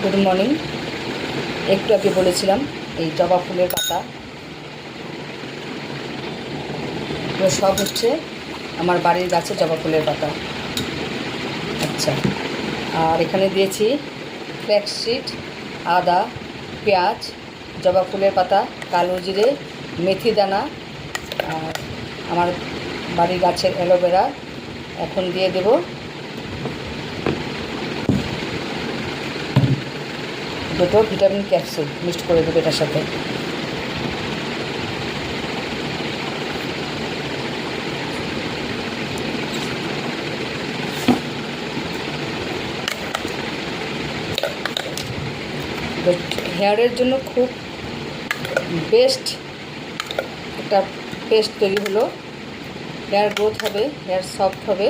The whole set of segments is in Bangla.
Good morning. একটু আগে বলেছিলাম এই জবা ফুলের পাতা এগুলো সব হচ্ছে আমার বাড়ির গাছে জবা ফুলের পাতা। আচ্ছা, আর এখানে দিয়েছি ফ্ল্যাক্সসিড, আদা, পেঁয়াজ, জবা ফুলের পাতা, কালো জিরে, মেথি দানা আর আমার বাড়ির গাছের অ্যালোভেরা। এখন দিয়ে দেব দুটো ভিটামিন ক্যাপসুল, মিক্সড করে দেবো এটার সাথে। হেয়ারের জন্য খুব বেস্ট একটা পেস্ট তৈরি হলো। হেয়ার গ্রোথ হবে, হেয়ার সফট হবে।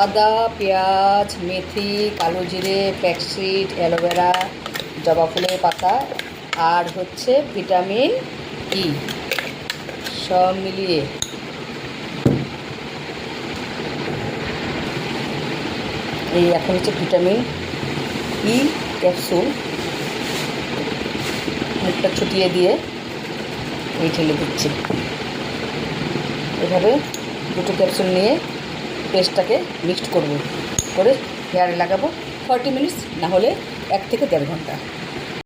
আদা, পেঁয়াজ, মেথি, কালো জিরে, ফ্ল্যাক্সসিড, অ্যালোভেরা, জবা ফুলের পাতা আর হচ্ছে ভিটামিন ই, সব মিলিয়ে এই এখন হচ্ছে ভিটামিন ই ক্যাপসুল মুখটা ছুটিয়ে দিয়ে এই ঢেলে দিচ্ছি। এভাবে দুটো ক্যাপসুল নিয়ে পেস্টটাকে মিক্সড করব, করে হেয়ারে লাগাবো 40 মিনিটস, না হলে 1 থেকে 1.5 ঘন্টা।